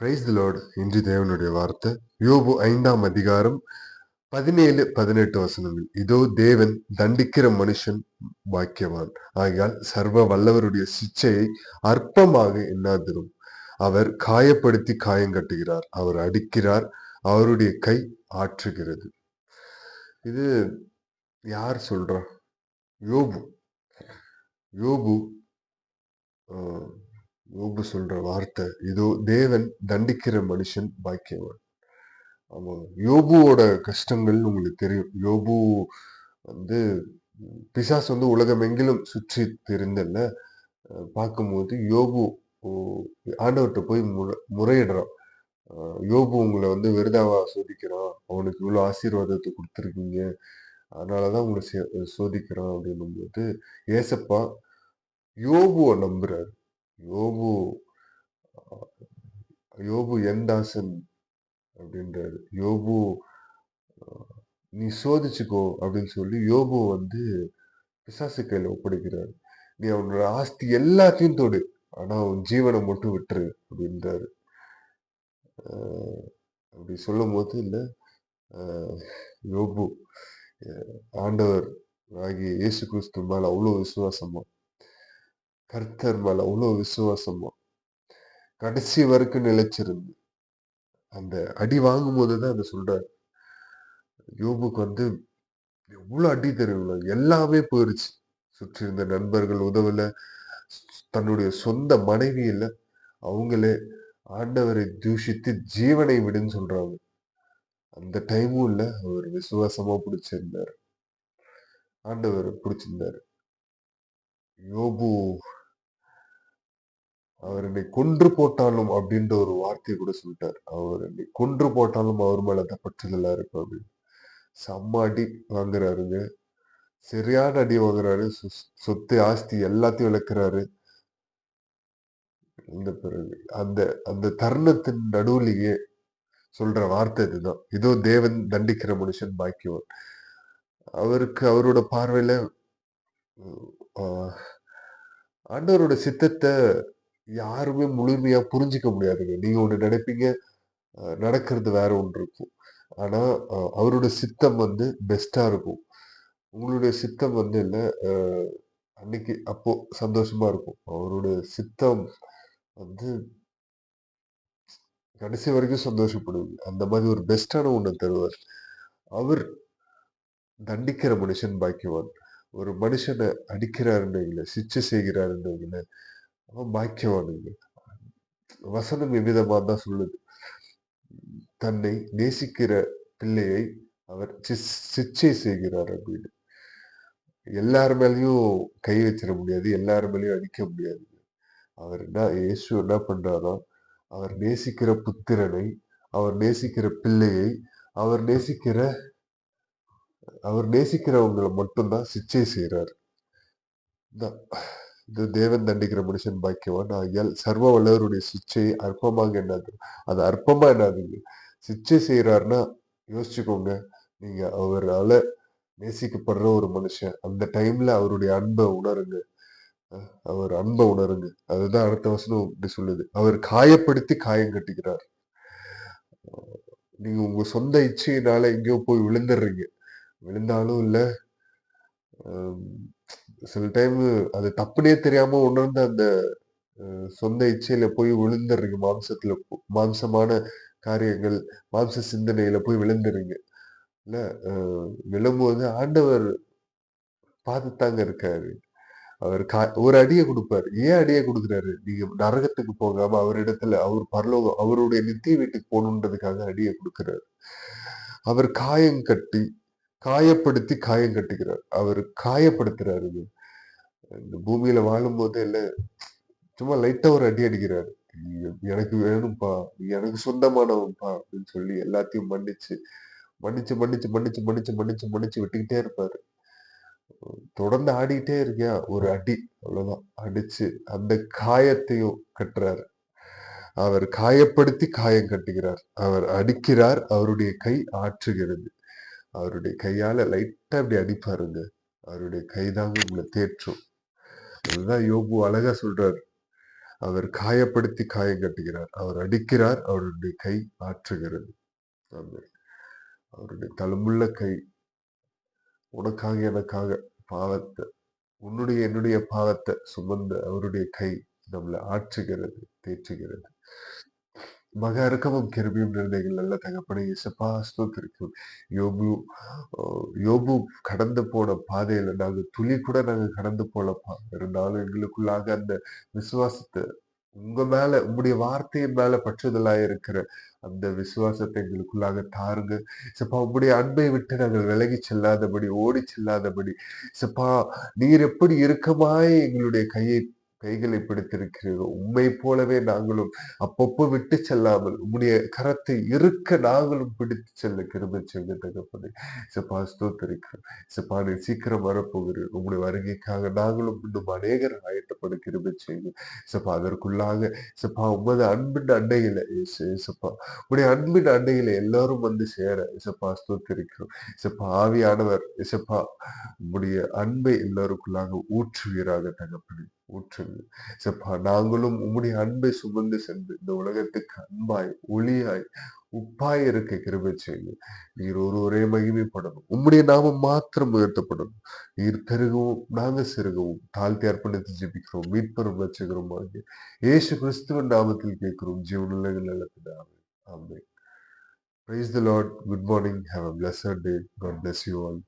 Praise the Lord. இன்று தேவனுடைய வார்த்தை யோபு 5ஆம் அதிகாரம் 17-18 வசனங்கள். இதோ தேவன் தண்டிக்கிற மனுஷன் பாக்கியவான். ஆகையால் சர்வ வல்லவருடைய சிச்சையை அற்பமாக எண்ணாதிரும். அவர் காயப்படுத்தி காயங்கட்டுகிறார், அவர் அடிக்கிறார், அவருடைய கை ஆற்றுகிறது. இது யார் சொல்றா? யோபு. யோபு ஆஹ், யோபு சொல்ற வார்த்தை, இதோ தேவன் தண்டிக்கிற மனுஷன் பாக்கியவான். ஆமா, யோபுவோட கஷ்டங்கள் உங்களுக்கு தெரியும். யோபு வந்து பிசாசு உலகமெங்கிலும் சுற்றி தெரிந்தல்ல. பார்க்கும்போது யோபு ஓ, ஆண்டவர்கிட்ட போய் முறையிடுறான். யோபு உங்களை வெறுதாவா சோதிக்கிறான், அவனுக்கு இவ்வளவு ஆசீர்வாதத்தை கொடுத்துருக்கீங்க, அதனாலதான் உங்களை சோதிக்கிறான் அப்படின்னும் போது ஏசப்பா யோபுவை நம்புறாரு. யோபு யோபு என் தாசன் அப்படின்றாரு. யோபு நீ சோதிச்சுக்கோ அப்படின்னு சொல்லி யோபு பிசாசு கையில ஒப்படைக்கிறாரு. நீ அவனோட ஆஸ்தி எல்லாத்தையும் தொடு, ஆனா அவன் ஜீவனை மட்டும் விட்டுரு அப்படின்றாரு. அப்படி சொல்லும் போது இல்ல, யோபு ஆண்டவர் ஆகிய இயேசு கிறிஸ்து மேல அவ்வளவு விசுவாசமா, கர்த்தர் மேல அவ்வளவு விசுவாசமா கடைசி வரைக்கும் நிலைச்சிருந்து அந்த அடி வாங்கும் போதுதான் அதை சொல்றாரு. யோபுக்கு எவ்வளவு அடி தெரியுங்களா, எல்லாமே போயிருச்சு. சுற்றி இருந்த நண்பர்கள் உதவல, தன்னுடைய சொந்த மனைவி இல்ல, அவங்களே ஆண்டவரை தூஷித்து ஜீவனை விடுன்னு சொல்றாங்க. அந்த டைமும் இல்ல, அவர் விசுவாசமா பிடிச்சிருந்தாரு, ஆண்டவர் பிடிச்சிருந்தாரு. யோபு அவர் என்னை கொன்று போட்டாலும் அப்படின்ற ஒரு வார்த்தையை கூட சொல்லிட்டார். அவர் என்னை கொன்று போட்டாலும் அவர் மேலதான் பற்றுதலா இருக்கும் அப்படின்னு. செம்ம அடி வாங்குறாருங்க, சரியான அடி வாங்குறாரு. சொத்து ஆஸ்தி எல்லாத்தையும் இழக்கிறாரு. இந்த பிறகு அந்த அந்த தருணத்தின் நடுவுலயே சொல்ற வார்த்தை இதுதான், இதோ தேவன் தண்டிக்கிற மனுஷன் பாக்கியவான். அவருக்கு அவரோட பார்வையில ஆஹ், ஆண்டவரோட சித்தத்தை யாருமே முழுமையா புரிஞ்சிக்க முடியாதுங்க. நீங்க ஒண்ணு நினைப்பீங்க, நடக்கிறது வேற ஒன்று இருக்கும். ஆனா அவரோட சித்தம் பெஸ்டா இருக்கும். உங்களுடைய சித்தம் இல்ல, அன்னைக்கு அப்போ சந்தோஷமா இருக்கும். அவரோட சித்தம் வந்து கடைசி வரைக்கும் சந்தோஷப்படுவீங்க. அந்த மாதிரி ஒரு பெஸ்டான ஒண்ணு தருவார். அவர் தண்டிக்கிற மனுஷன் பாக்கியவான். ஒரு மனுஷனை அடிக்கிறாருன்னு சிச்சை செய்கிறாருன்னு அவன் பாக்கியவானுங்க. வசனம் எவ்விதமா தான் சொல்லுது, தன்னை நேசிக்கிற பிள்ளையை அவர் சிச்சை செய்கிறார் அப்படின்னு. எல்லார் மேலயும் கை வச்சிட முடியாது, எல்லார் மேலயும் அடிக்க முடியாது. அவர் இயேசு என்ன பண்றாரோ, அவர் நேசிக்கிற புத்திரனை, அவர் நேசிக்கிற பிள்ளையை, அவர் நேசிக்கிற அவர் நேசிக்கிறவங்களை மட்டும்தான் சிச்சை செய்யறாரு. இது தேவன் தண்டிக்கிற மனுஷன் பாக்கியவான். ஆகியால் சர்வ வல்லவருடைய சிச்சையை அற்பமாக எண்ணாது. அது அற்பமா எண்ணாதீங்க. சிச்சை செய்யறாருன்னா யோசிச்சுக்கோங்க, நீங்க அவரால நேசிக்கப்படுற ஒரு மனுஷன். அந்த டைம்ல அவருடைய அன்பை உணருங்க, அவர் அன்பை உணருங்க. அதுதான் அடுத்த வசனம் இப்படி சொல்லுது, அவர் காயப்படுத்தி காயம் கட்டுகிறார். நீங்க உங்க சொந்த இச்சையினால எங்கேயோ போய் விழுந்துடுறீங்க. விழுந்தாலும் இல்ல, சில டைம் அது தப்புனே தெரியாம உணர்ந்த அந்த சொந்த இச்சையில போய் விழுந்துடுறீங்க. மாம்சமான காரியங்கள், மாம்ச சிந்தனையில போய் விழுந்துடுறீங்க இல்ல. விழும்போது ஆண்டவர் பார்த்துத்தாங்க இருக்காரு. அவர் ஒரு அடியை கொடுப்பாரு. ஏன் அடியை கொடுக்குறாரு? நீங்க நரகத்துக்கு போகாம அவரிடத்துல, அவர் பரலோகம், அவருடைய நித்திய வீட்டுக்கு போகணுன்றதுக்காக அடியை கொடுக்கிறாரு. அவர் காயம் கட்டி காயப்படுத்தி காயம் கட்டுகிறார். அவர் காயப்படுத்துறாரு. இந்த பூமியில வாழும் போது இல்ல, சும்மா லைட்டா ஒரு அடி அடிக்கிறாரு. எனக்கு வேணும்பா, எனக்கு சொந்தமானவன்பா அப்படின்னு சொல்லி எல்லாத்தையும் மன்னிச்சு மன்னிச்சு மன்னிச்சு மன்னிச்சு மன்னிச்சு மன்னிச்சு மன்னிச்சு விட்டுக்கிட்டே இருப்பாரு. தொடர்ந்து ஆடிக்கிட்டே இருக்கியா, ஒரு அடி, அவ்வளவுதான், அடிச்சு அந்த காயத்தையும் கட்டுறாரு. அவர் காயப்படுத்தி காயம் கட்டுகிறார், அவர் அடிக்கிறார், அவருடைய கை ஆற்றுகிறது. அவருடைய கையால லைட்டா அப்படி அடிப்பாருங்க, அவருடைய கைதாங்க உங்களை தேற்றும். அதுதான் யோபு அழகா சொல்றாரு. அவர் காயப்படுத்தி காயம் கட்டுகிறார். அவர் அடிக்கிறார். அவருடைய கை ஆற்றுகிறது. ஆமென். அவருடைய தழும்புள்ள கை உனக்காக எனக்காக பாவத்தை என்னுடைய பாவத்தை சுமந்த அவருடைய கை நம்மளை ஆற்றுகிறது, தேற்றுகிறது. மகா இரக்கமும் கிருபையும் நிறைந்தீர்கள் நல்ல தகப்பனே. இயேசப்பா ஸ்தோத்திரிக்கிறோம். யோபு யோபு கடந்து போன பாதையில துளி கூட நாங்க கடந்து போலப்பா. இருந்தாலும் எங்களுக்குள்ளாக அந்த விசுவாசத்தை உங்க மேல உங்களுடைய வார்த்தையின் மேல பற்றுதலா இருக்கிற அந்த விசுவாசத்தை எங்களுக்குள்ளாக தாருங்க. சப்பா உங்களுடைய அன்பை விட்டு நாங்கள் விலகி செல்லாதபடி, ஓடி செல்லாதபடி, சப்பா நீர் எப்படி இறுக்கமாய் எங்களுடைய கைகளை பிடித்திருக்கிறீரோ உம்மை போலவே நாங்களும் அப்பப்போ விட்டு செல்லாமல் உம்முடைய கரத்தை இருக்க நாங்களும் பிடித்து செல்ல கிருபை செய்யுங்க தகப்பனே. சப்பா ஸ்தோத்திரிக்கிறோம். சப்பா நீர் சீக்கிரம் வரப்போகிறீர். உம்முடைய வருகைக்காக நாங்களும் இன்னும் அநேகர் ஆயத்தப்பட கிருபை செய்யுங்க. சப்பா அதற்குள்ளாக சப்பா உமது அன்பின் அண்டையில சப்பா உடைய அன்பின் அண்டையில எல்லாரும் வந்து சேர இசப்பா ஸ்தோத்திரிக்கிறோம். இசப்பா ஆவியானவர் இசப்பா உம்முடைய அன்பை எல்லாருக்குள்ளாக ஊற்றுவீராக தகப்பனே. ஊற்றுங்க சப்பா. நாங்களும் உம்முடைய அன்பை சுமந்து சென்று இந்த உலகத்துக்கு அன்பாய், ஒளியாய், உப்பாய் இருக்க கிருபை செய்யுங்க. நீர் ஒருவரே மகிமைப்படணும். உம்முடைய நாமம் மாத்திரம் உயர்த்தப்படணும். நீர் பெருகவும் நாங்க சிறுகவும் தாழ்த்தி அர்ப்பணித்து ஜெபிக்கிறோம். மீட்பரும் ரட்சகரும் ஆகிய இயேசு கிறிஸ்துவின் நாமத்தில் கேட்கிறோம். ஜீவனுள்ள நல்ல பிதாவே. ஆமென். Praise the Lord. Good morning. Have a blessed day. God bless you all.